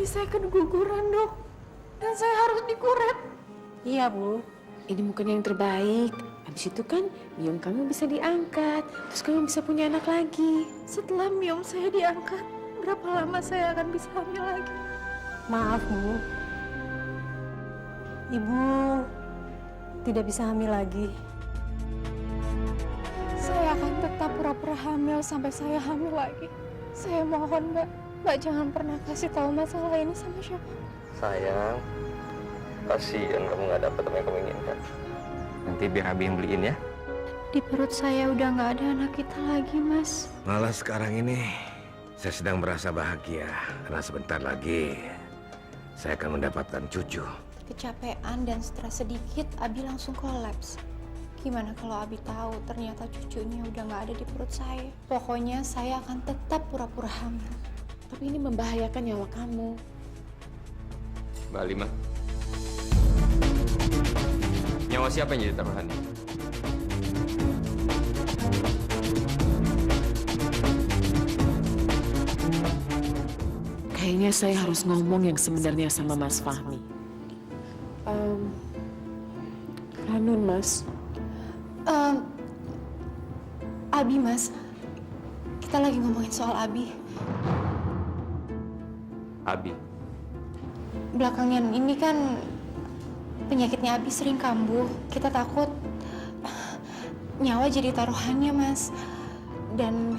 Abi saya keguguran, Dok. Dan saya harus dikuret. Iya, Bu. Ini bukan yang terbaik. Habis itu kan miom kamu bisa diangkat. Terus kamu bisa punya anak lagi. Setelah miom saya diangkat, berapa lama saya akan bisa hamil lagi? Maaf, Bu. Ibu tidak bisa hamil lagi. Saya akan tetap pura-pura hamil sampai saya hamil lagi. Saya mohon, Mbak. Mbak jangan pernah kasih tahu masalah ini sama siapa. Sayang, kasihan kamu nggak dapat apa yang kamu inginkan. Nanti biar Abi yang beliin ya. Di perut saya udah nggak ada anak kita lagi, Mas. Malah sekarang ini saya sedang merasa bahagia karena sebentar lagi saya akan mendapatkan cucu. Kecapean dan stres sedikit, Abi langsung kolaps. Gimana kalau Abi tahu ternyata cucunya udah nggak ada di perut saya? Pokoknya saya akan tetap pura-pura hamil. Tapi ini membahayakan nyawa kamu. Mbak Alima. Nyawa siapa yang jadi taruhannya? Kayaknya saya harus ngomong yang sebenarnya sama Mas Fahmi. Ranun, Mas. Abi, Mas. Kita lagi ngomongin soal Abi. Abi. Belakangan ini kan penyakitnya Abi sering kambuh. Kita takut nyawa jadi taruhannya, Mas. Dan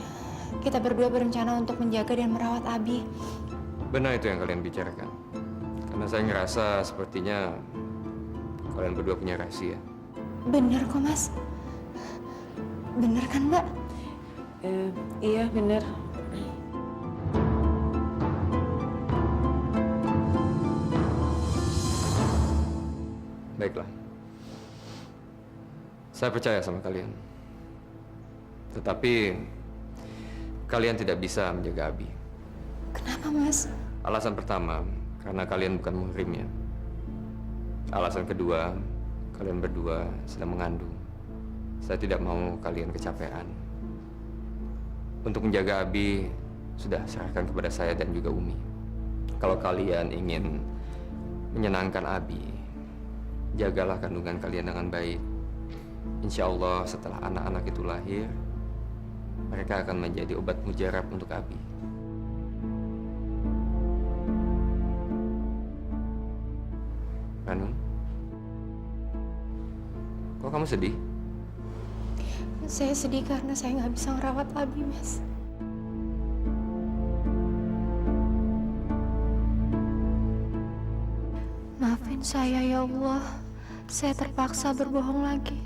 kita berdua berencana untuk menjaga dan merawat Abi. Benar itu yang kalian bicarakan. Karena saya ngerasa sepertinya kalian berdua punya rahasia. Bener kok, Mas. Bener kan, Mbak? Iya, benar. Baiklah. Saya percaya sama kalian. Tetapi kalian tidak bisa menjaga Abi. Kenapa, Mas? Alasan pertama, karena kalian bukan muhrimnya. Alasan kedua, kalian berdua sedang mengandung. Saya tidak mau kalian kecapean. Untuk menjaga Abi, sudah serahkan kepada saya dan juga Umi. Kalau kalian ingin menyenangkan Abi, jagalah kandungan kalian dengan baik. Insya Allah setelah anak-anak itu lahir, mereka akan menjadi obat mujarab untuk Abi. Ranun, kok kamu sedih? Saya sedih karena saya nggak bisa ngerawat Abi, Mas. Maafin saya ya Allah. Saya terpaksa berbohong lagi.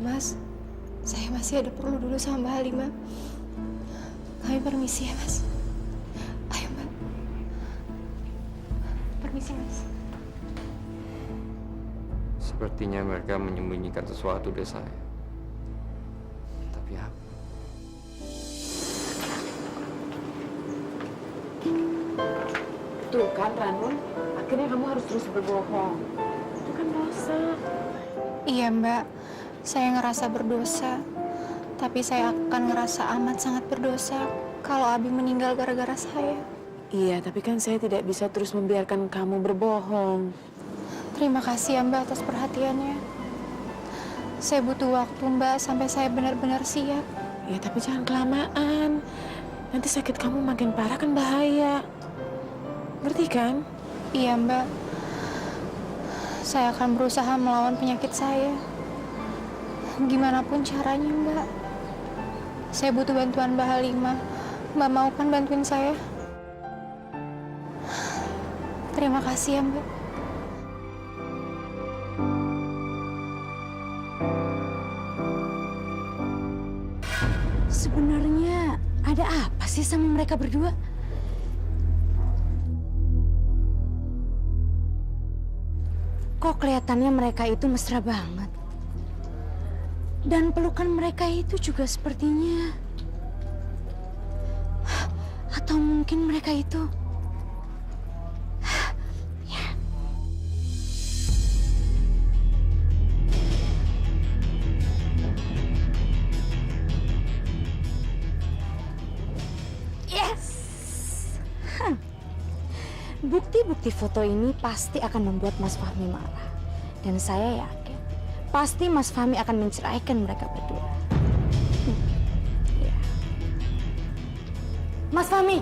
Mas, saya masih ada perlu dulu sama Mbak Halimah. Kami permisi ya, Mas. Ayo, Mbak. Permisi, Mas. Sepertinya mereka menyembunyikan sesuatu dari saya. Tapi apa? Tuh kan, Ranun. Akhirnya kamu harus terus berbohong. Itu kan dosa. Iya, Mbak. Saya ngerasa berdosa. Tapi saya akan ngerasa amat sangat berdosa kalau Abi meninggal gara-gara saya. Iya, tapi kan saya tidak bisa terus membiarkan kamu berbohong. Terima kasih ya, Mbak, atas perhatiannya. Saya butuh waktu, Mbak, sampai saya benar-benar siap. Ya, tapi jangan kelamaan. Nanti sakit kamu makin parah kan bahaya. Ngerti kan? Iya, Mbak. Saya akan berusaha melawan penyakit saya. Gimana pun caranya, Mbak. Saya butuh bantuan Mbak Halimah. Mbak mau kan bantuin saya? Terima kasih ya, Mbak. Sebenarnya ada apa sih sama mereka berdua? Kok kelihatannya mereka itu mesra banget. Dan pelukan mereka itu juga sepertinya... Atau mungkin mereka itu... Ya. Yes! bukti foto ini pasti akan membuat Mas Fahmi marah. Dan saya yakin, pasti Mas Fahmi akan menceraikan mereka berdua. Iya. Mas Fahmi,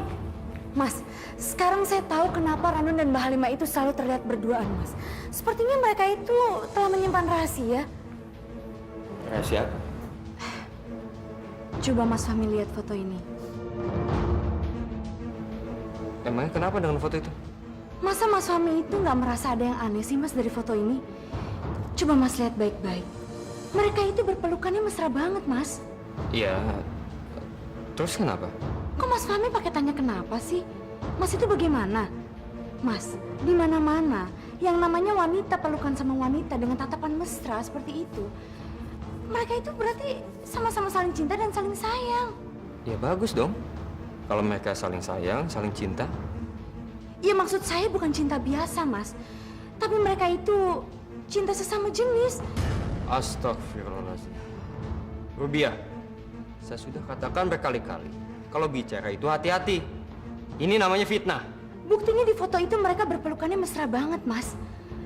Mas, sekarang saya tahu kenapa Ranu dan Mbak Halimah itu selalu terlihat berduaan, Mas. Sepertinya mereka itu telah menyimpan rahasia. Rahasia apa? Coba Mas Fahmi lihat foto ini. Emangnya kenapa dengan foto itu? Masa Mas Fahmi itu nggak merasa ada yang aneh sih, Mas, dari foto ini? Coba Mas lihat baik-baik. Mereka itu berpelukannya mesra banget, Mas. Iya. Terus kenapa? Kok Mas Fahmi pakai tanya kenapa sih? Mas itu bagaimana? Mas, di mana-mana yang namanya wanita pelukan sama wanita dengan tatapan mesra seperti itu, mereka itu berarti sama-sama saling cinta dan saling sayang. Ya bagus dong. Kalau mereka saling sayang, saling cinta. Ya maksud saya bukan cinta biasa, Mas. Tapi mereka itu cinta sesama jenis. Astagfirullahaladzim. Rubia, saya sudah katakan berkali-kali, kalau bicara itu hati-hati. Ini namanya fitnah. Buktinya di foto itu mereka berpelukannya mesra banget, Mas.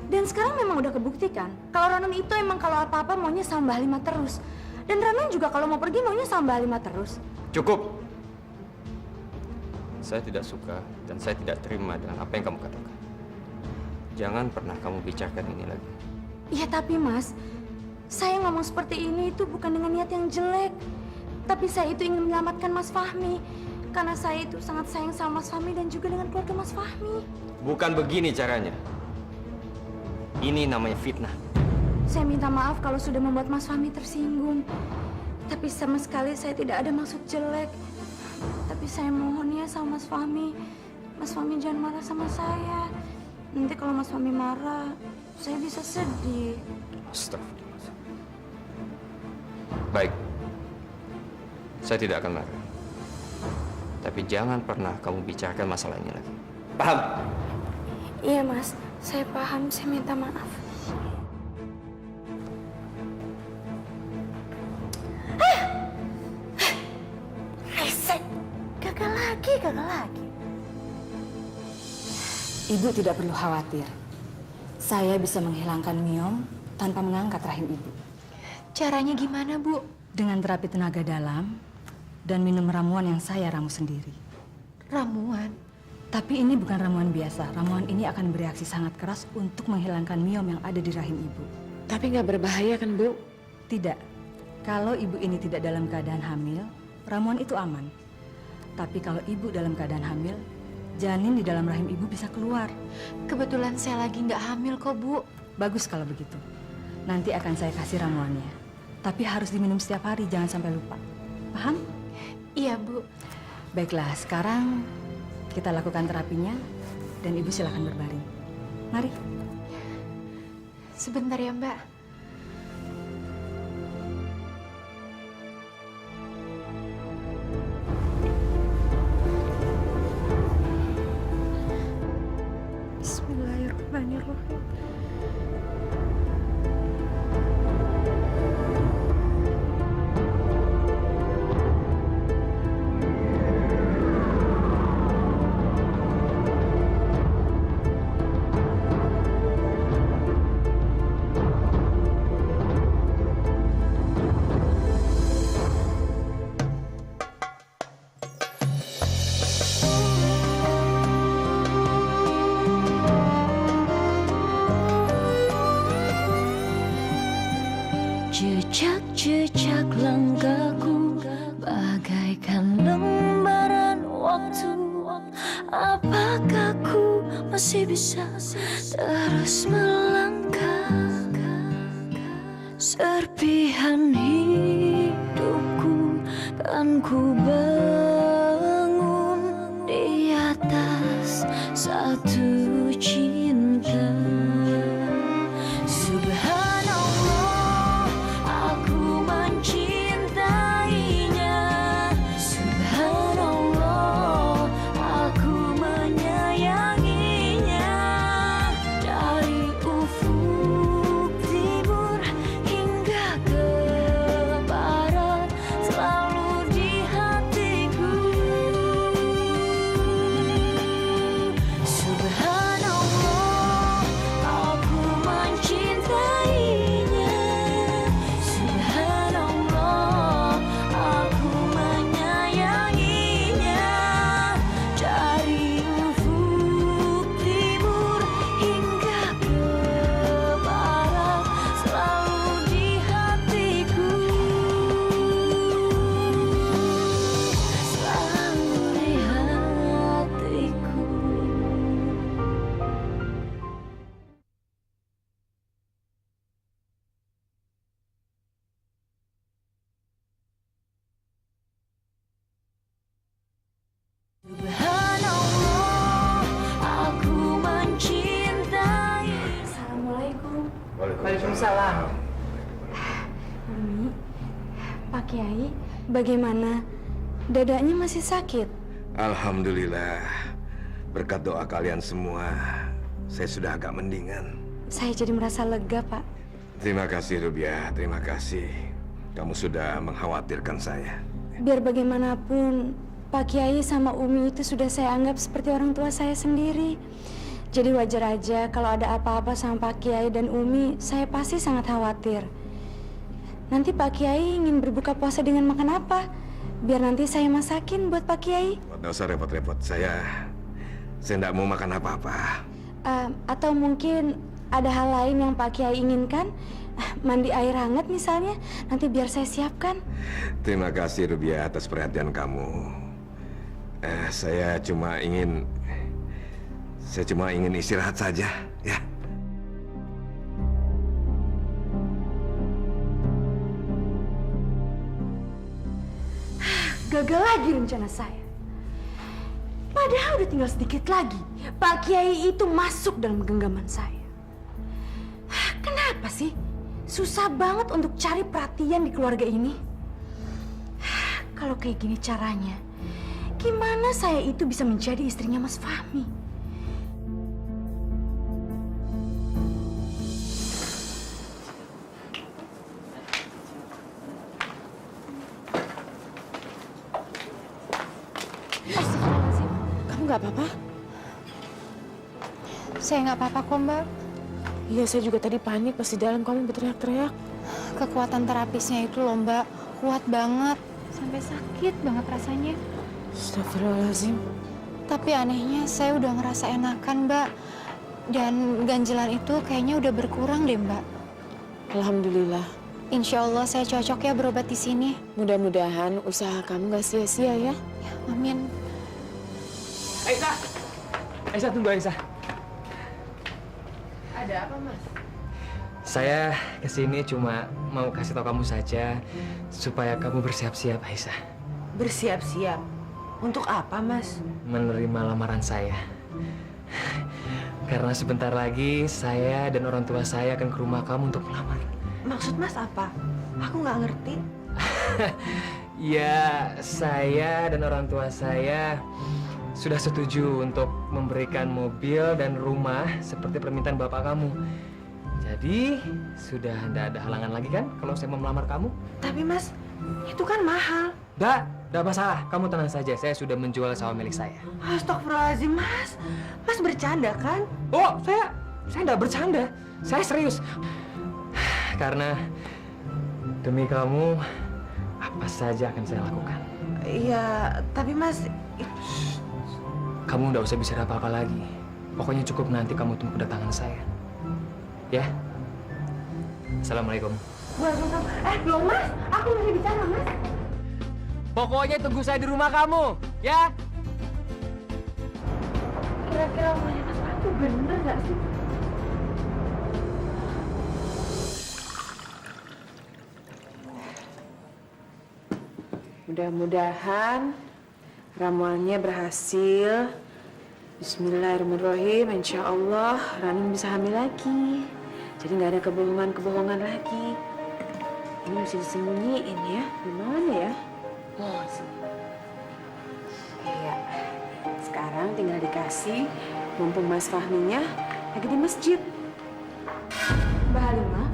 Dan sekarang memang udah kebuktikan kalau Ranun itu emang kalau apa-apa maunya sama Mbak Halimah terus. Dan Ranun juga kalau mau pergi maunya sama Mbak Halimah terus. Cukup. Saya tidak suka dan saya tidak terima dengan apa yang kamu katakan. Jangan pernah kamu bicarakan ini lagi. Iya tapi Mas, saya ngomong seperti ini itu bukan dengan niat yang jelek. Tapi saya itu ingin menyelamatkan Mas Fahmi. Karena saya itu sangat sayang sama Mas Fahmi dan juga dengan keluarga Mas Fahmi. Bukan begini caranya. Ini namanya fitnah. Saya minta maaf kalau sudah membuat Mas Fahmi tersinggung. Tapi sama sekali saya tidak ada maksud jelek. Tapi saya mohon ya sama Mas Fahmi. Mas Fahmi jangan marah sama saya. Nanti kalau Mas Fahmi marah, saya bisa sedih. Astagfirullah. Baik. Saya tidak akan marah. Tapi jangan pernah kamu bicarakan masalah ini lagi. Paham? Iya Mas, saya paham. Saya minta maaf. Resek. Gagal lagi. Ibu tidak perlu khawatir. Saya bisa menghilangkan miom tanpa mengangkat rahim ibu. Caranya gimana, Bu? Dengan terapi tenaga dalam dan minum ramuan yang saya ramu sendiri. Ramuan? Tapi ini bukan ramuan biasa. Ramuan ini akan bereaksi sangat keras untuk menghilangkan miom yang ada di rahim ibu. Tapi nggak berbahaya kan, Bu? Tidak. Kalau ibu ini tidak dalam keadaan hamil, ramuan itu aman. Tapi kalau ibu dalam keadaan hamil, janin di dalam rahim ibu bisa keluar. Kebetulan saya lagi nggak hamil kok, Bu. Bagus kalau begitu. Nanti akan saya kasih ramuannya. Tapi harus diminum setiap hari, jangan sampai lupa. Paham? Iya, Bu. Baiklah, sekarang kita lakukan terapinya dan ibu silakan berbaring. Mari. Sebentar ya, Mbak. Bismillahirrahmanirrahim. Jejak-jejak langkahku bagaikan lembaran waktu. Apakah ku masih bisa terus melangkah? Serpihan hidupku kan ku bangun di atas satu cinta. Subhanallah, aku mencintainya. Subhanallah, aku menyayanginya. Dari ufuk timur hingga ke barat, selalu di hatiku. Waalaikumsalam. Umi, Pak Kiai, bagaimana? Dadanya masih sakit? Alhamdulillah. Berkat doa kalian semua, saya sudah agak mendingan. Saya jadi merasa lega, Pak. Terima kasih, Rubiah. Terima kasih. Kamu sudah mengkhawatirkan saya. Biar bagaimanapun, Pak Kiai sama Umi itu sudah saya anggap seperti orang tua saya sendiri. Jadi wajar aja kalau ada apa-apa sama Pak Kiai dan Umi, saya pasti sangat khawatir. Nanti Pak Kiai ingin berbuka puasa dengan makan apa? Biar nanti saya masakin buat Pak Kiai. Nggak usah repot-repot. Saya tidak mau makan apa-apa. Atau mungkin ada hal lain yang Pak Kiai inginkan? Mandi air hangat misalnya, nanti biar saya siapkan. Terima kasih, Rubiah, atas perhatian kamu. Saya cuma ingin istirahat saja, ya. Gagal lagi rencana saya. Padahal udah tinggal sedikit lagi, Pak Kiai itu masuk dalam genggaman saya. Kenapa sih? Susah banget untuk cari perhatian di keluarga ini. Kalau kayak gini caranya, gimana saya itu bisa menjadi istrinya Mas Fahmi? Astagfirullahaladzim. Kamu nggak apa-apa? Saya nggak apa-apa kok, Mbak. Iya, saya juga tadi panik pas di dalam kamu berteriak-teriak. Kekuatan terapisnya itu loh, Mbak. Kuat banget. Sampai sakit banget rasanya. Astagfirullahaladzim. Tapi anehnya saya udah ngerasa enakan, Mbak. Dan ganjilan itu kayaknya udah berkurang deh, Mbak. Alhamdulillah. Insya Allah saya cocok ya berobat di sini. Mudah-mudahan usaha kamu nggak sia-sia ya. Ya, amin. Aisyah! Aisyah, tunggu Aisyah. Ada apa, Mas? Saya kesini cuma mau kasih tahu kamu saja supaya kamu bersiap-siap, Aisyah. Bersiap-siap? Untuk apa, Mas? Menerima lamaran saya. Karena sebentar lagi saya dan orang tua saya akan ke rumah kamu untuk melamar. Maksud Mas apa? Aku nggak ngerti. Ya, saya dan orang tua saya sudah setuju untuk memberikan mobil dan rumah seperti permintaan bapak kamu. Jadi, sudah tidak ada halangan lagi kan kalau saya mau melamar kamu? Tapi Mas, itu kan mahal. Tidak masalah. Kamu tenang saja. Saya sudah menjual sawah milik saya. Astagfirullahaladzim, Mas. Mas bercanda kan? Oh, saya tidak bercanda. Saya serius. Karena demi kamu, apa saja akan saya lakukan. Iya, tapi Mas... Kamu nggak usah bicara apa-apa lagi. Pokoknya cukup nanti kamu tunggu kedatangan saya. Ya? Assalamualaikum. Waalaikumsalam. Belum, Mas. Aku masih bicara, Mas. Pokoknya tunggu saya di rumah kamu, ya? Kira-kira omongannya Mas Fahmi bener nggak sih? Mudah-mudahan ramuannya berhasil. Bismillahirrahmanirrahim. Insya Allah Rani bisa hamil lagi. Jadi nggak ada kebohongan-kebohongan lagi. Ini mesti disembunyiin ya. Di mana ya? Oh, sini. Iya. Sekarang tinggal dikasih. Mumpung Mas Fahminya lagi di masjid. Mbak Halimah?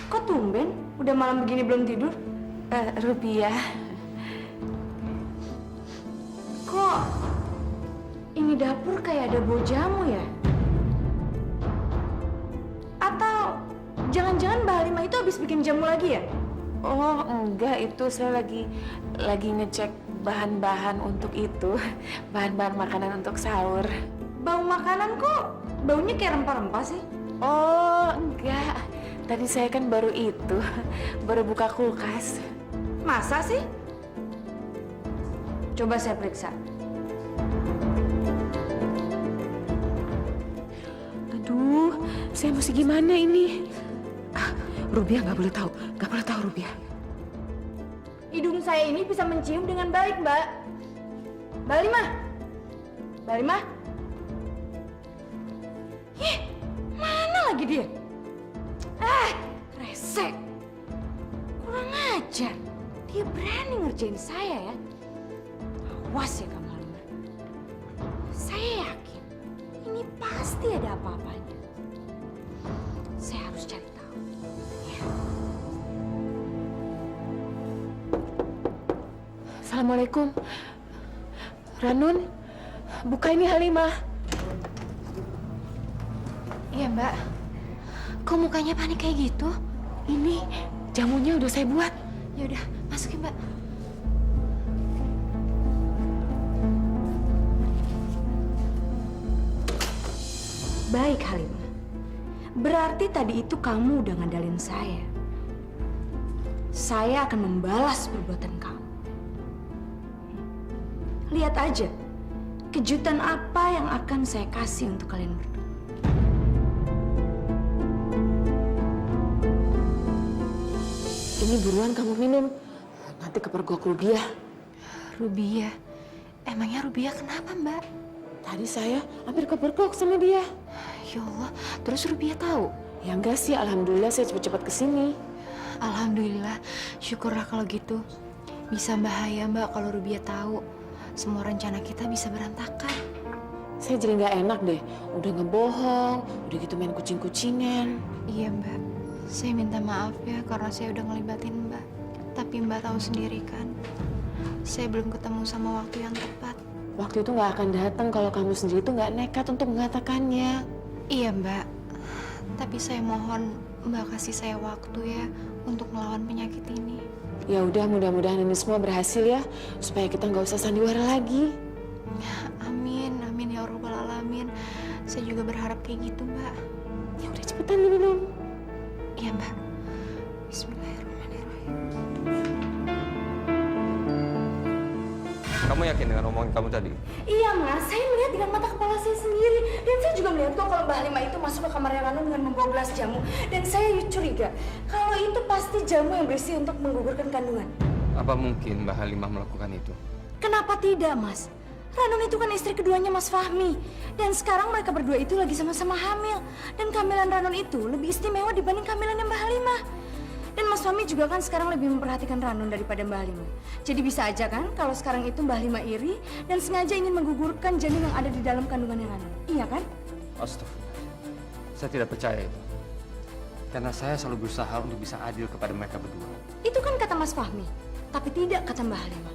Kok tumben? Udah malam begini belum tidur? Rubiah. Kok ini dapur kayak ada bau jamu ya? Atau jangan-jangan Mbak Halimah itu habis bikin jamu lagi ya? Oh, enggak, itu saya lagi ngecek bahan-bahan untuk itu. Bahan-bahan makanan untuk sahur. Bau makanan kok baunya kayak rempah-rempah sih? Oh, enggak. Tadi saya kan baru baru buka kulkas. Masa sih? Coba saya periksa. Aduh, saya mesti gimana ini? Rubiah nggak boleh tahu, Rubiah. Hidung saya ini bisa mencium dengan baik, Mbak. Mbak Halimah? Mbak Halimah? Ih, mana lagi dia? Resek. Kurang ajar. Dia berani ngerjain saya ya. Awas ya kamu Halimah. Saya yakin ini pasti ada apa-apanya. Saya harus cari tahu. Ya. Assalamualaikum. Ranun, buka ini Halimah. Iya, Mbak. Kok mukanya panik kayak gitu? Ini jamunya udah saya buat. Ya udah, masukin, Mbak. Baik Halimah. Berarti tadi itu kamu udah ngandalin saya. Saya akan membalas perbuatan kamu. Lihat aja, kejutan apa yang akan saya kasih untuk kalian berdua. Ini buruan kamu minum. Nanti kepergok Rubiah. Rubiah. Emangnya Rubiah kenapa, Mbak? Tadi saya hampir kepergok sama dia. Ya Allah, terus Rubiah tahu? Ya enggak sih, alhamdulillah saya cepat-cepat kesini. Alhamdulillah, syukurlah kalau gitu. Bisa bahaya, Mbak, kalau Rubiah tahu. Semua rencana kita bisa berantakan. Saya jadi nggak enak deh. Udah ngebohong, udah gitu main kucing-kucingan. Iya, Mbak. Saya minta maaf ya karena saya udah ngelibatin Mbak. Tapi Mbak tahu sendiri kan, saya belum ketemu sama waktu yang tepat. Waktu itu nggak akan datang kalau kamu sendiri tuh nggak nekat untuk mengatakannya. Iya, Mbak. Tapi saya mohon Mbak kasih saya waktu ya untuk melawan penyakit ini. Ya udah, mudah-mudahan ini semua berhasil ya, supaya kita nggak usah sandiwara lagi. Amin, amin ya Rabbal Alamin. Saya juga berharap kayak gitu, Mbak. Ya udah cepetan diminum. Iya, Mbak. Bismillahirrahmanirrahim. Kamu yakin dengan omongan kamu tadi? Iya Mas, saya melihat dengan mata kepala saya sendiri. Dan saya juga melihat kok kalau Mbak Halimah itu masuk ke kamarnya Ranu dengan membawa gelas jamu. Dan saya curiga kalau itu pasti jamu yang berisi untuk menggugurkan kandungan. Apa mungkin Mbak Halimah melakukan itu? Kenapa tidak Mas? Ranun itu kan istri keduanya Mas Fahmi. Dan sekarang mereka berdua itu lagi sama-sama hamil. Dan kehamilan Ranun itu lebih istimewa dibanding kehamilannya Mbak Halimah. Dan Mas Fahmi juga kan sekarang lebih memperhatikan Ranun daripada Mbak Halimah. Jadi bisa aja kan kalau sekarang itu Mbak Halimah iri dan sengaja ingin menggugurkan janin yang ada di dalam kandungannya Ranun. Iya kan? Astagfirullah. Saya tidak percaya itu. Karena saya selalu berusaha untuk bisa adil kepada mereka berdua. Itu kan kata Mas Fahmi. Tapi tidak kata Mbak Halimah.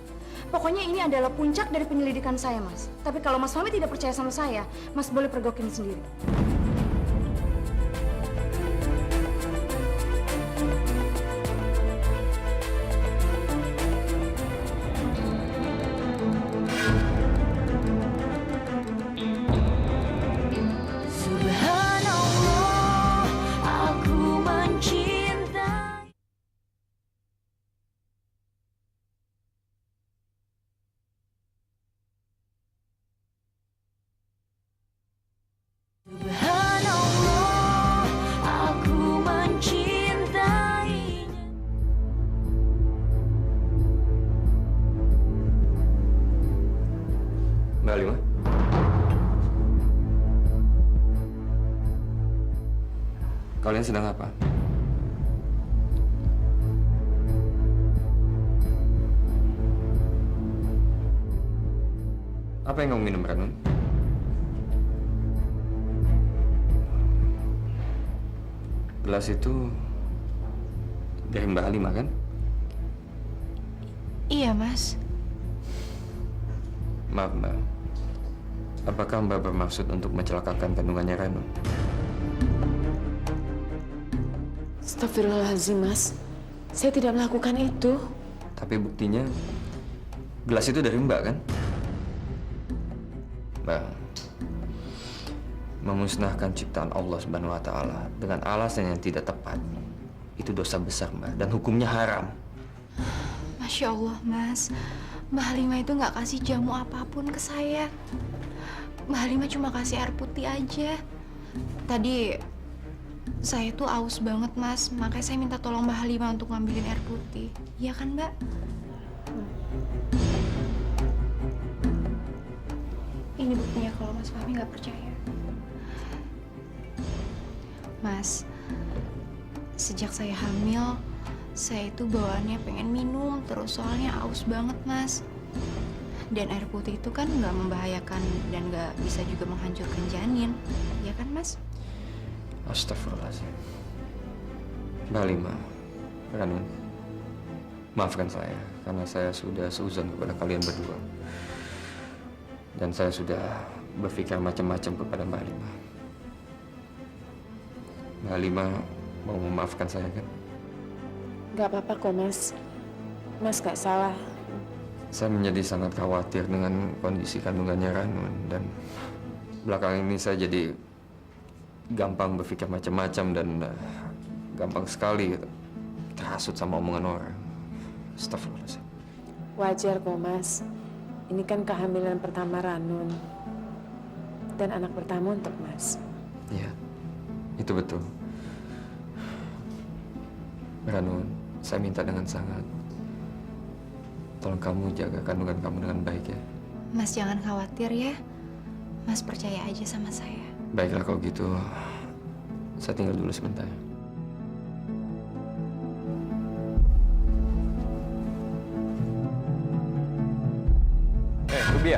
Pokoknya ini adalah puncak dari penyelidikan saya, Mas. Tapi kalau Mas Fahmi tidak percaya sama saya, Mas boleh pergokin sendiri. Subhanallah, aku mencintai. Subhanallah, aku mencintainya. Mbak Halimah? Kalian sedang apa? Apa yang kamu minum, Ranun? Gelas itu dari Mbak Halimah, kan? Iya, Mas. Maaf, Mbak. Apakah Mbak bermaksud untuk mencelakakan kandungannya Ranun? Astagfirullahaladzim, Mas. Saya tidak melakukan itu. Tapi buktinya gelas itu dari Mbak, kan? Mbak, memusnahkan ciptaan Allah Subhanahu wa Ta'ala dengan alasan yang tidak tepat itu dosa besar, Mbak, dan hukumnya haram. Masya Allah, Mas. Mbak Halimah itu nggak kasih jamu apapun ke saya. Mbak Halimah cuma kasih air putih aja. Tadi saya tuh aus banget, Mas. Makanya saya minta tolong Mbak Halimah untuk ngambilin air putih. Iya kan, Mbak? Ini buktinya kalau Mas Fahmi nggak percaya. Mas, sejak saya hamil, saya itu bawaannya pengen minum terus soalnya aus banget, Mas. Dan air putih itu kan nggak membahayakan dan nggak bisa juga menghancurkan janin, ya kan, Mas? Astagfirullahaladzim. Mbak Lima, Ranun, maafkan saya karena saya sudah seuzon kepada kalian berdua. Dan saya sudah berpikir macam-macam kepada Mbak Lima. Mbak Lima mau memaafkan saya kan? Gak apa-apa kok, Mas. Mas gak salah. Saya menjadi sangat khawatir dengan kondisi kandungannya Ranun. Dan belakangan ini saya jadi gampang berpikir macam-macam dan gampang sekali terhasut sama omongan orang. Astagfirullahaladzim. Wajar kok, Mas. Ini kan kehamilan pertama Ranun. Dan anak pertama untuk Mas. Iya, itu betul. Ranun, saya minta dengan sangat. Tolong kamu jaga kandungan kamu dengan baik ya. Mas jangan khawatir ya. Mas percaya aja sama saya. Baiklah kalau gitu, saya tinggal dulu sebentar. Rubia,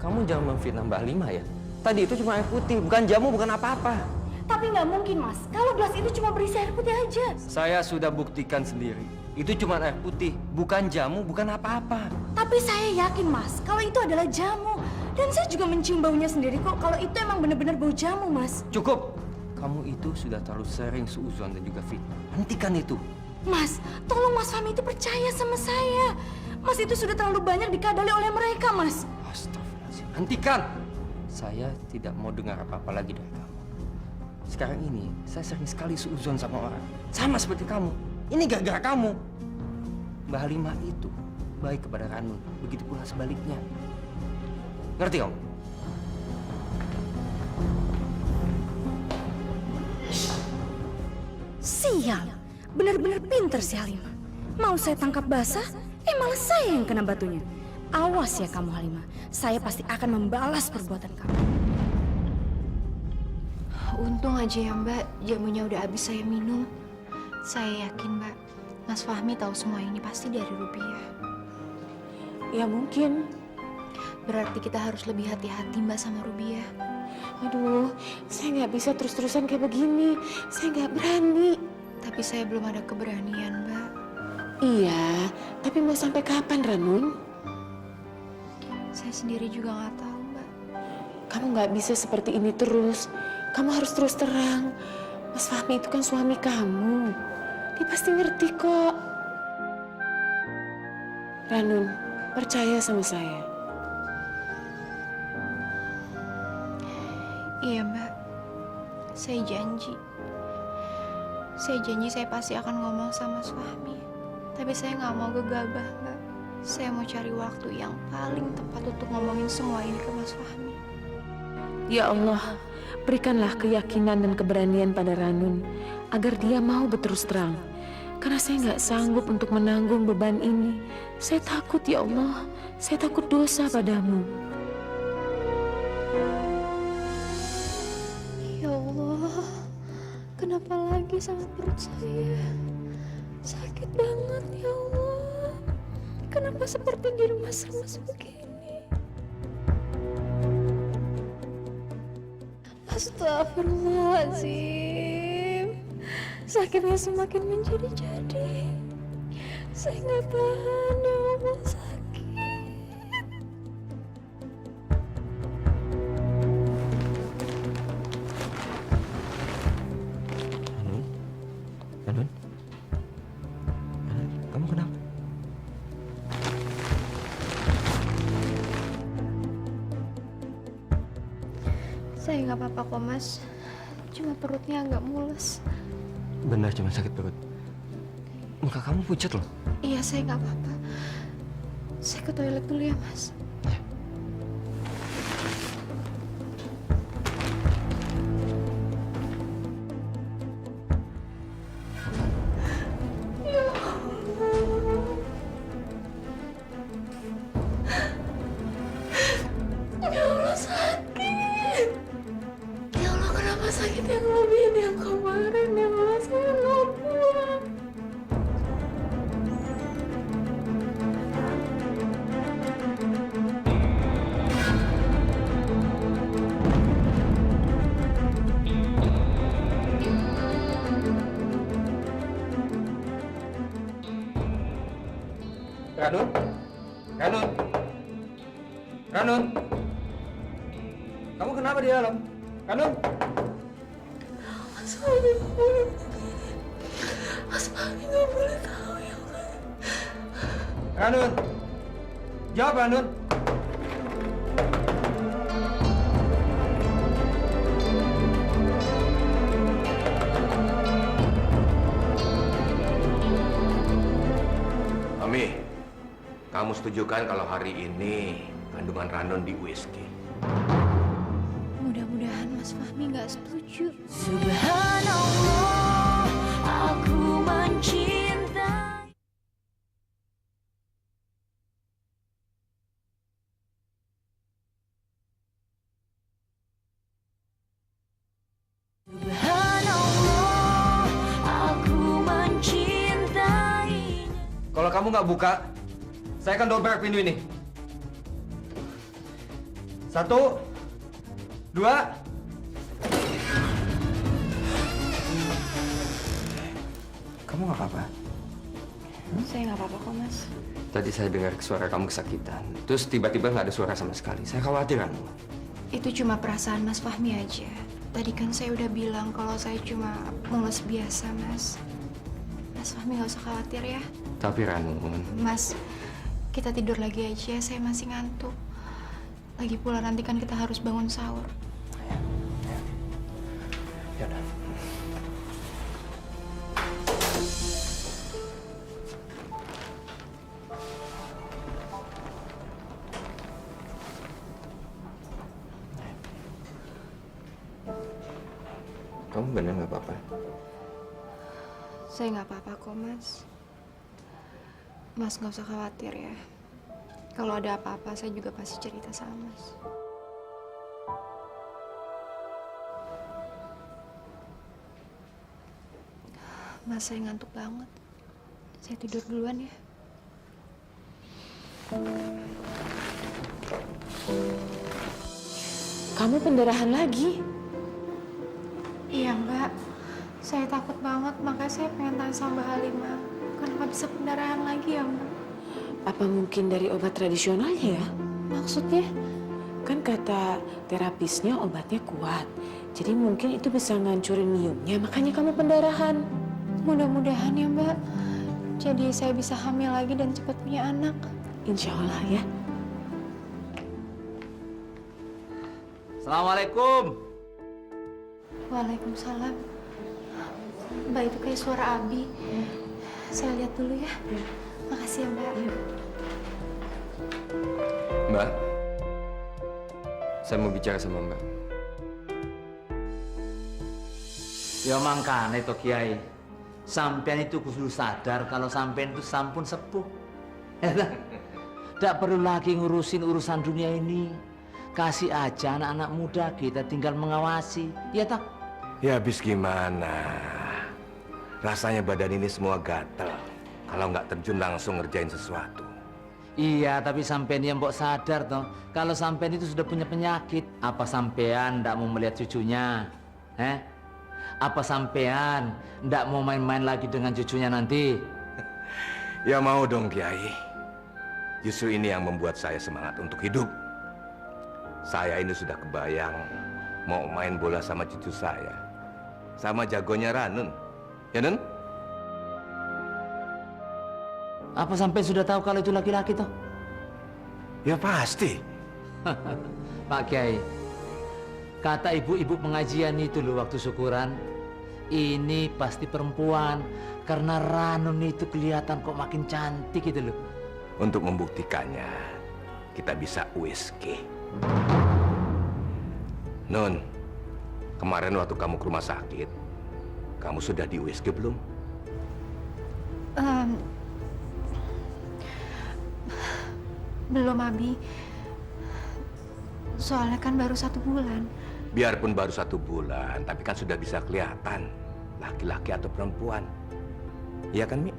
kamu jangan memfitnah Mbak Lima ya. Tadi itu cuma air putih, bukan jamu, bukan apa-apa. Tapi nggak mungkin, Mas. Kalau gelas itu cuma berisi air putih aja. Saya sudah buktikan sendiri. Itu cuma air putih, bukan jamu, bukan apa-apa. Tapi saya yakin, Mas, kalau itu adalah jamu. Dan saya juga mencium baunya sendiri kok. Kalau itu emang benar-benar bau jamu, Mas. Cukup. Kamu itu sudah terlalu sering seuzon dan juga fitnah. Hentikan itu. Mas, tolong Mas Fahmi itu percaya sama saya. Mas itu sudah terlalu banyak dikadali oleh mereka, Mas. Astagfirullahaladzim. Hentikan. Saya tidak mau dengar apa-apa lagi dari kamu. Sekarang ini, saya sering sekali seuzon sama orang. Sama seperti kamu. Ini gara-gara kamu. Mbak Halimah itu baik kepada Ranun. Begitu pula sebaliknya. Ngerti kamu? Sial. Benar-benar pinter si Halimah. Mau saya tangkap basah, malah saya yang kena batunya. Awas ya kamu Halimah. Saya pasti akan membalas perbuatan kamu. Untung aja ya Mbak, jamunya udah habis saya minum. Saya yakin Mbak, Mas Fahmi tahu semua ini pasti dari Rubiah. Ya mungkin. Berarti kita harus lebih hati-hati Mbak sama Rubiah. Aduh, saya nggak bisa terus-terusan kayak begini. Saya nggak berani. Tapi saya belum ada keberanian Mbak. Iya, tapi mau sampai kapan, Ranun? Saya sendiri juga nggak tahu Mbak. Kamu nggak bisa seperti ini terus. Kamu harus terus terang. Mas Fahmi itu kan suami kamu. Dia pasti ngerti kok. Ranun, percaya sama saya. Iya Mbak, saya janji. Saya janji saya pasti akan ngomong sama Mas Fahmi. Tapi saya nggak mau gegabah Mbak. Saya mau cari waktu yang paling tepat untuk ngomongin semua ini ke Mas Fahmi. Ya Allah, berikanlah keyakinan dan keberanian pada Ranun agar dia mau berterus terang. Karena saya nggak sanggup untuk menanggung beban ini. Saya takut ya Allah, saya takut dosa padamu. Ya Allah, kenapa lagi sama perut saya? Sakit banget ya Allah. Kenapa seperti di rumah remas begini? Astagfirullahaladzim. Sakitnya semakin menjadi-jadi. Saya nggak tahan ya Allah, sakit. Ranun? Ranun? Ranun, kamu kenapa? Saya nggak apa-apa kok Mas. Cuma perutnya agak mules. Benar cuma sakit perut. Muka kamu pucat loh. Iya, saya nggak apa-apa. Saya ke toilet dulu ya, Mas. Ya Allah, sakit. Ya Allah, kenapa sakitnya ngomongin ya Ranun? Ranun? Ranun? Kamu kenapa di dalam? Ranun? Mas Fahmi nggak boleh. Mas Fahmi nggak boleh tahu ya Mas. Ranun? Jawab, Ranun. Mami, kamu setujukan kalau hari ini kandungan Ranun di USG? Mudah-mudahan Mas Fahmi nggak setuju. Subhanallah, aku mencintai. Subhanallah, aku mencintainya. Kalau kamu nggak buka, saya akan dobrak pintu ini. 1, 2. Kamu nggak apa-apa? Saya nggak apa-apa kok, Mas. Tadi saya dengar suara kamu kesakitan. Terus tiba-tiba nggak ada suara sama sekali. Saya khawatir, Ranun. Itu cuma perasaan Mas Fahmi aja. Tadi kan saya udah bilang kalau saya cuma mules biasa, Mas. Mas Fahmi nggak usah khawatir ya. Tapi Ranun, Mas, kita tidur lagi aja. Saya masih ngantuk. Lagi pula nanti kan kita harus bangun sahur. ya udah. Kamu benar nggak apa-apa? Saya nggak apa-apa kok, Mas. Mas nggak usah khawatir ya. Kalau ada apa-apa, saya juga pasti cerita sama Mas. Mas, saya ngantuk banget. Saya tidur duluan ya. Kamu pendarahan lagi? Iya, Mbak. Saya takut banget, makanya saya pengen tanya sama Mbak Halimah. Kenapa bisa pendarahan lagi ya, Mbak? Apa mungkin dari obat tradisionalnya ya? Maksudnya? Kan kata terapisnya obatnya kuat. Jadi mungkin itu bisa ngancurin miumnya, makanya kamu pendarahan. Mudah-mudahan ya, Mbak. Jadi saya bisa hamil lagi dan cepat punya anak. Insya Allah ya. Assalamualaikum. Waalaikumsalam. Mbak, itu kayak suara Abi. Saya lihat dulu ya. Makasih ya, Mbak. Mbak, saya mau bicara sama Mbak. Ya mangkane to Kiai. Sampean itu kudu sadar kalau sampean itu sampun sepuh. Tidak perlu lagi ngurusin urusan dunia ini. Kasih aja anak-anak muda, kita tinggal mengawasi. Ya tak? Ya habis gimana? Rasanya badan ini semua gatel. Kalau nggak terjun langsung ngerjain sesuatu. Iya, tapi sampean yang mbok sadar toh, kalau sampean itu sudah punya penyakit, apa sampean ndak mau melihat cucunya? Apa sampean ndak mau main-main lagi dengan cucunya nanti? Ya mau dong Kiai. Justru ini yang membuat saya semangat untuk hidup. Saya ini sudah kebayang mau main bola sama cucu saya. Sama jagonya Ranun. Ya, Nun? Apa sampean sudah tahu kalau itu laki-laki toh? Ya pasti. Pak Kiai, kata ibu-ibu pengajian itu loh waktu syukuran, ini pasti perempuan karena Ranun itu kelihatan kok makin cantik gitu loh. Untuk membuktikannya, kita bisa USG. Nun, kemarin waktu kamu ke rumah sakit, kamu sudah di USG belum? Belum, Abi. Soalnya kan baru 1 bulan. Biarpun baru 1 bulan, tapi kan sudah bisa kelihatan laki-laki atau perempuan. Iya kan, Mi?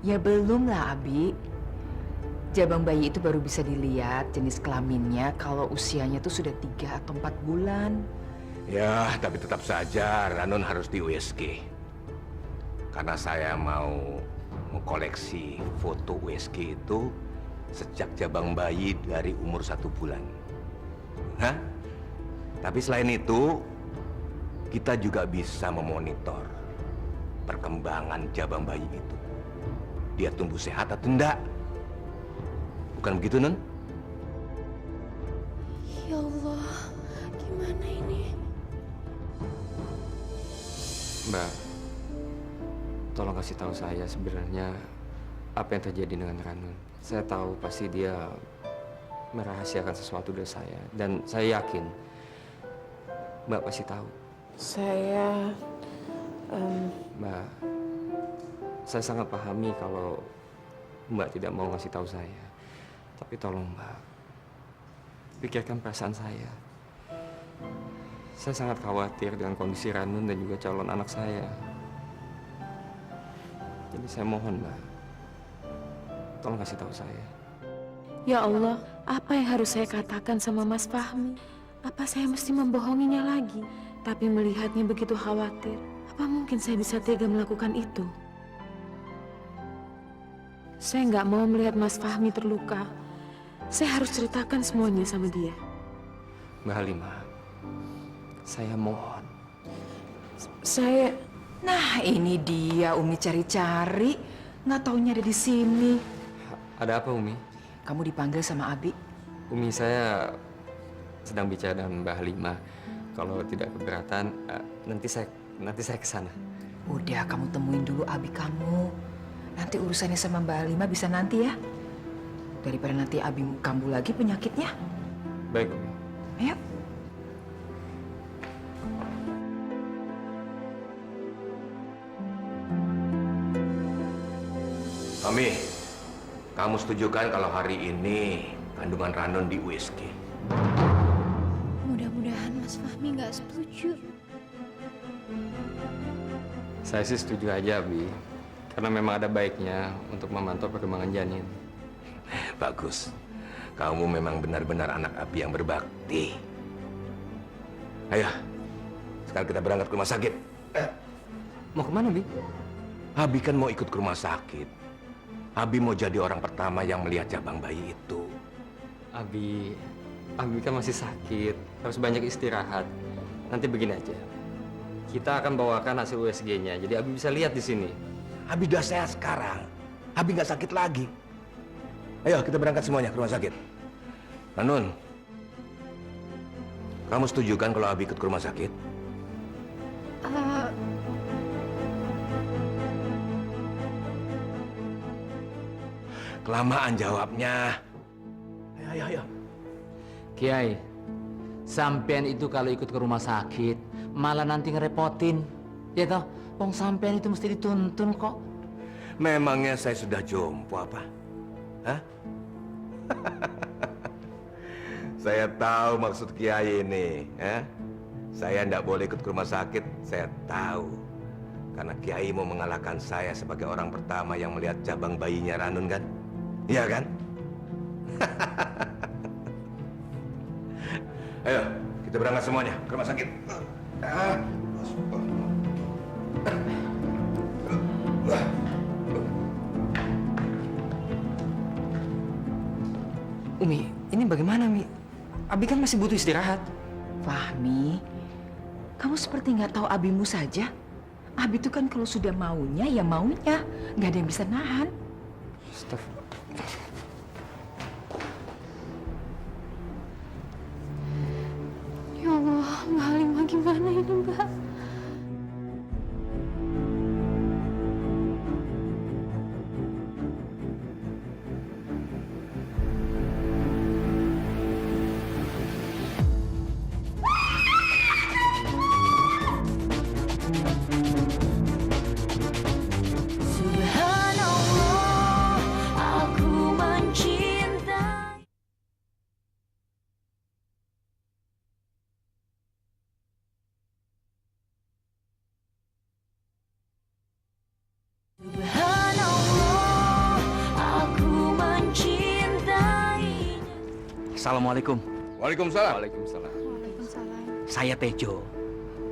Ya belum lah, Abi. Jabang bayi itu baru bisa dilihat jenis kelaminnya kalau usianya tuh sudah 3 atau 4 bulan. Ya, tapi tetap saja Ranun harus di USG. Karena saya mau mengkoleksi foto USG itu sejak jabang bayi dari umur 1 bulan. Hah? Tapi selain itu, kita juga bisa memonitor perkembangan jabang bayi itu. Dia tumbuh sehat atau enggak? Bukan begitu, Nun? Ya Allah, gimana ini? Mbak, tolong kasih tahu saya sebenarnya apa yang terjadi dengan Ranun. Saya tahu pasti dia merahasiakan sesuatu dari saya. Dan saya yakin Mbak pasti tahu. Mbak, saya sangat pahami kalau Mbak tidak mau ngasih tahu saya. Tapi tolong Mbak, pikirkan perasaan saya. Saya sangat khawatir dengan kondisi Ranun dan juga calon anak saya. Jadi saya mohon Mbak, tolong kasih tahu saya. Ya Allah, apa yang harus saya katakan sama Mas Fahmi? Apa saya mesti membohonginya lagi? Tapi melihatnya begitu khawatir, apa mungkin saya bisa tega melakukan itu? Saya nggak mau melihat Mas Fahmi terluka. Saya harus ceritakan semuanya sama dia. Mbak Halimah, saya mohon. Saya... Nah, ini dia Umi cari-cari, nggak taunya ada di sini. Ada apa Umi? Kamu dipanggil sama Abi. Umi, saya sedang bicara dengan Mbak Halimah. Kalau tidak keberatan, nanti saya ke sana. Udah, kamu temuin dulu Abi kamu. Nanti urusannya sama Mbak Halimah bisa nanti ya. Daripada nanti Abi kambuh lagi penyakitnya. Baik Umi. Ayo. Mami, kamu setuju kan kalau hari ini kandungan Ranun di USG? Mudah-mudahan Mas Fahmi nggak setuju. Saya sih setuju aja, Abi. Karena memang ada baiknya untuk memantau perkembangan janin. Bagus. Kamu memang benar-benar anak Abi yang berbakti. Ayo, sekarang kita berangkat ke rumah sakit. Mau kemana, Bi? Abi kan mau ikut ke rumah sakit. Abi mau jadi orang pertama yang melihat jabang bayi itu. Abi kan masih sakit, harus banyak istirahat. Nanti begini aja, kita akan bawakan hasil USG-nya, jadi Abi bisa lihat di sini. Abi udah sehat sekarang. Abi nggak sakit lagi. Ayo kita berangkat semuanya ke rumah sakit. Ranun, kamu setuju kan kalau Abi ikut ke rumah sakit? Kelamaan jawabnya. Ayo. Kiai, sampean itu kalau ikut ke rumah sakit malah nanti ngerepotin. Ya toh, wong sampean itu mesti dituntun kok. Memangnya saya sudah jompo apa? Hah? Saya tahu maksud Kiai ini. Saya tidak boleh ikut ke rumah sakit, saya tahu. Karena Kiai mau mengalahkan saya sebagai orang pertama yang melihat cabang bayinya Ranun kan? Iya kan? Ayo, kita berangkat semuanya ke rumah sakit. Umi, ini bagaimana, Mi? Abi kan masih butuh istirahat. Fahmi, kamu seperti nggak tahu Abimu saja. Abi itu kan kalau sudah maunya, ya maunya. Nggak ada yang bisa nahan. Astagfirullah. Ya Allah, Mbak Halimah gimana ini, Mbak? Assalamualaikum. Waalaikumsalam. Waalaikumsalam. Waalaikumsalam. Saya Tejo,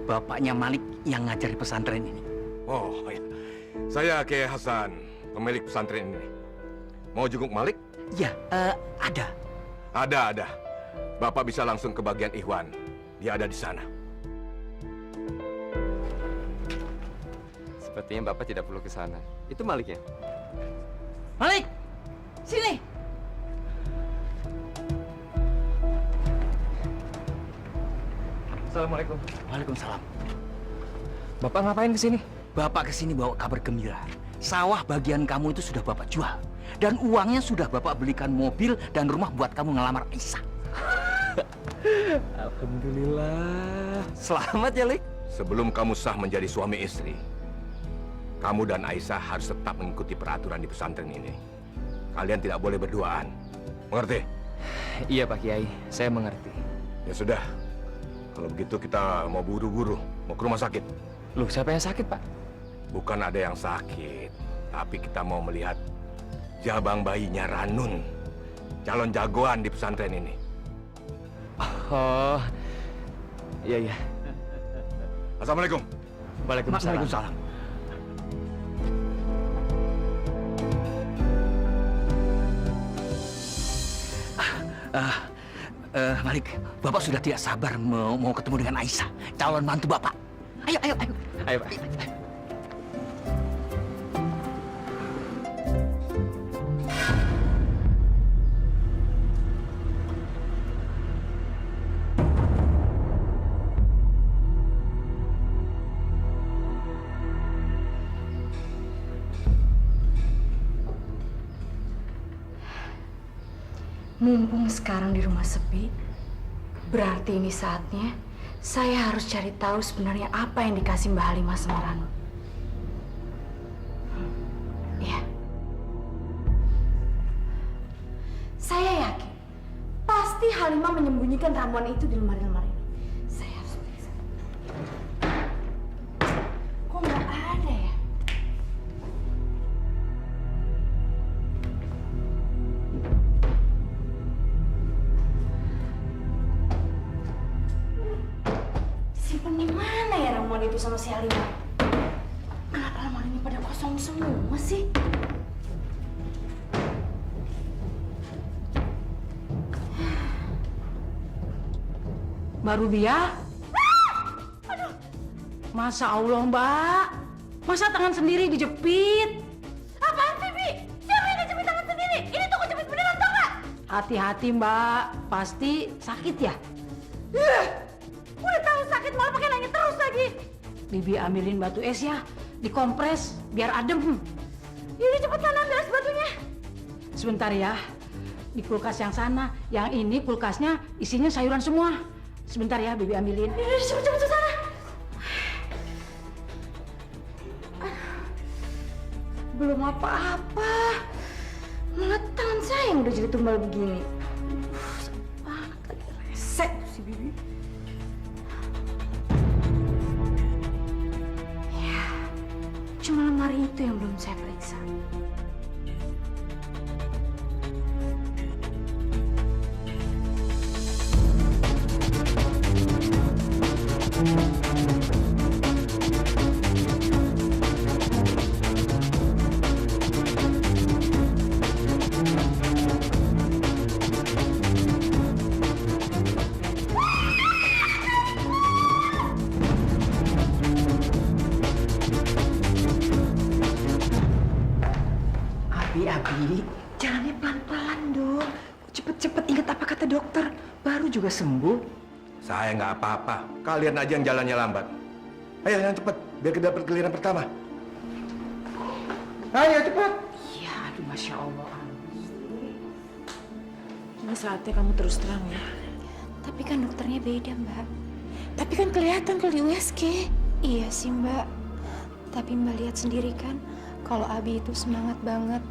bapaknya Malik yang ngajar di pesantren ini. Oh, ya. Saya Kiai Hasan, pemilik pesantren ini. Mau jenguk Malik? Ya, ada. Ada. Bapak bisa langsung ke bagian Ikhwan. Dia ada di sana. Sepertinya Bapak tidak perlu ke sana. Itu Maliknya. Malik, sini. Assalamualaikum. Waalaikumsalam. Bapak ngapain kesini? Bapak kesini bawa kabar gembira. Sawah bagian kamu itu sudah Bapak jual. Dan uangnya sudah Bapak belikan mobil dan rumah buat kamu ngelamar Aisyah. Alhamdulillah. Selamat ya, Lik. Sebelum kamu sah menjadi suami istri, kamu dan Aisyah harus tetap mengikuti peraturan di pesantren ini. Kalian tidak boleh berduaan. Mengerti? Iya, Pak Kiai. Saya mengerti. Ya sudah. Kalau begitu kita mau buru-buru, mau ke rumah sakit. Loh, siapa yang sakit, Pak? Bukan ada yang sakit, tapi kita mau melihat jabang bayinya Ranun, calon jagoan di pesantren ini. Oh, iya. Assalamualaikum. Waalaikumsalam. Malik, Bapak sudah tidak sabar mau ketemu dengan Aisyah, calon mantu Bapak. Ayo. Ayo, Pak. Mumpung sekarang di rumah sepi, berarti ini saatnya saya harus cari tahu sebenarnya apa yang dikasih Mbak Halimah sama Ranu. Iya. Saya yakin, pasti Halimah menyembunyikan ramuan itu di lemari-lemari ini. Saya harus periksa. Kok nggak ada ya? Simpen di mana ya ramuan itu sama si Halimah? Kenapa lemari ini pada kosong semua sih? Mbak Rubia? Aduh. Masa Allah, Mbak. Masa tangan sendiri dijepit? Apaan sih, Bi? Siapa yang ngejepit tangan sendiri? Ini tuh kejepit beneran, tau gak? Hati-hati, Mbak. Pasti sakit ya? Udah tahu sakit malah pakai nanya terus lagi. Bibi ambilin batu es ya. Dikompres biar adem. Yaudah cepetan ambil es batunya. Sebentar ya. Di kulkas yang sana. Yang ini kulkasnya isinya sayuran semua. Sebentar ya, Bibi ambilin. Yaudah cepet-cepet ke sana. Belum apa-apa. Malah tangan saya yang udah jadi tumbal begini. Banget lagi rese si Bibi. Ya, cuma lemari itu yang belum saya periksa. Abi, jalannya pelan-pelan dong. Cepet-cepet ingat apa kata dokter. Baru juga sembuh. Saya nggak apa-apa. Kalian aja yang jalannya lambat. Ayo yang cepet, biar kita dapat giliran pertama. Ayo cepet. Iya, aduh Masya Allah. Ini saatnya kamu terus terang ya. Tapi kan dokternya beda, Mbak. Tapi kan kelihatan kalau di USG. Iya sih, Mbak. Tapi Mbak lihat sendiri kan, kalau Abi itu semangat banget.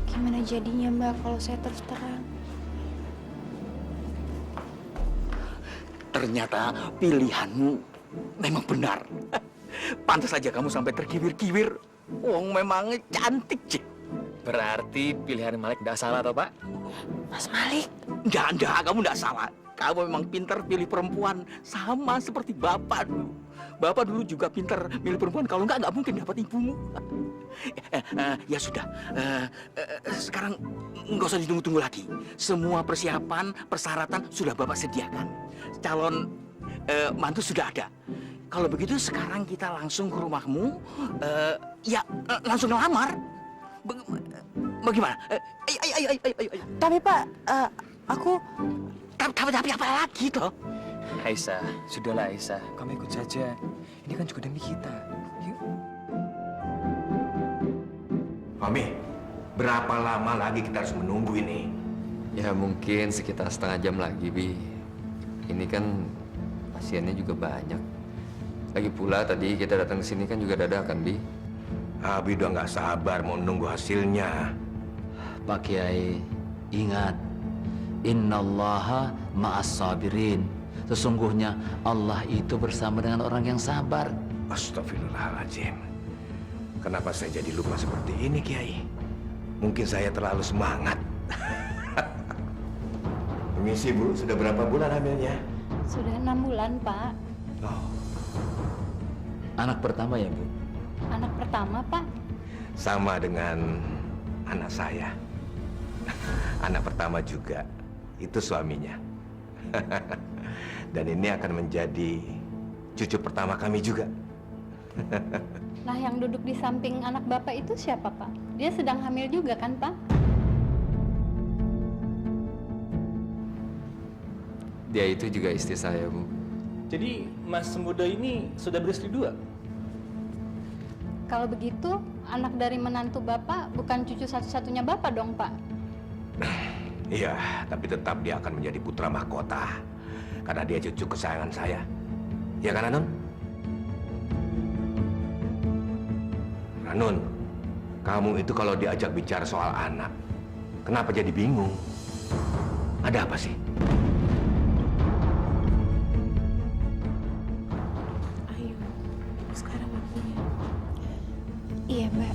Gimana jadinya, Mbak, kalau saya terus terang? Ternyata pilihanmu memang benar. Pantas saja kamu sampai terkiwir-kiwir. Wong memang cantik, Cik. Berarti pilihan Malik tidak salah, toh Pak? Mas Malik? Enggak, kamu enggak salah. Kamu memang pintar pilih perempuan, sama seperti Bapak dulu. Bapak dulu juga pintar milih perempuan, kalau nggak mungkin dapat ibumu. Ya sudah, sekarang nggak usah ditunggu-tunggu lagi. Semua persiapan, persyaratan sudah Bapak sediakan. Calon mantu sudah ada. Kalau begitu sekarang kita langsung ke rumahmu, langsung ngelamar. Bagaimana? Ayo. Tapi Pak, aku... Tapi apa lagi toh? Aisyah, sudahlah Aisyah, kamu ikut saja. Ini kan juga demi kita. Yuk. Mami, berapa lama lagi kita harus menunggu ini? Ya mungkin sekitar setengah jam lagi, Bi. Ini kan pasiennya juga banyak. Lagi pula tadi kita datang ke sini kan juga dadakan, Bi. Abi udah nggak sabar mau nunggu hasilnya. Pak Kiai, ingat, innallaha ma'as sabirin. Sesungguhnya Allah itu bersama dengan orang yang sabar. Astagfirullahaladzim. Kenapa saya jadi lupa seperti ini, Kiai? Mungkin saya terlalu semangat. Permisi, Bu. Sudah berapa bulan hamilnya? Sudah 6 bulan, Pak. Oh, Anak pertama ya, Bu? Anak pertama, Pak. sama dengan anak saya. Anak pertama juga. Itu suaminya. Dan ini akan menjadi cucu pertama kami juga. Nah, yang duduk di samping anak Bapak itu siapa, Pak? Dia sedang hamil juga kan, Pak? Dia itu juga istri saya, Bu. Jadi Mas Muda ini sudah beristri 2? Kalau begitu, anak dari menantu Bapak bukan cucu satu-satunya Bapak dong, Pak? Iya, tapi tetap dia akan menjadi putra mahkota. Karena dia cucu kesayangan saya. Ya kan, Anun? Anun, kamu itu kalau diajak bicara soal anak, kenapa jadi bingung? Ada apa sih? Ayo, sekarang waktunya. Iya, Mbak.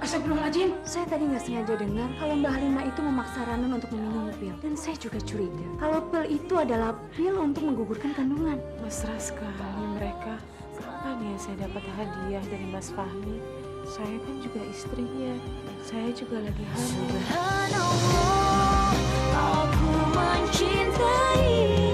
Astagfirullahaladzim, saya tadi nggak sengaja dengar kalau Mbak Halimah itu memaksa Ranun untuk meminum pil. Dan saya juga curiga kalau pil itu adalah pil untuk menggugurkan kandungan. Mesra sekali mereka. Kapan ya saya dapat hadiah dari Mas Fahmi? Saya kan juga istrinya. Saya juga lagi hamil. Aku mencintai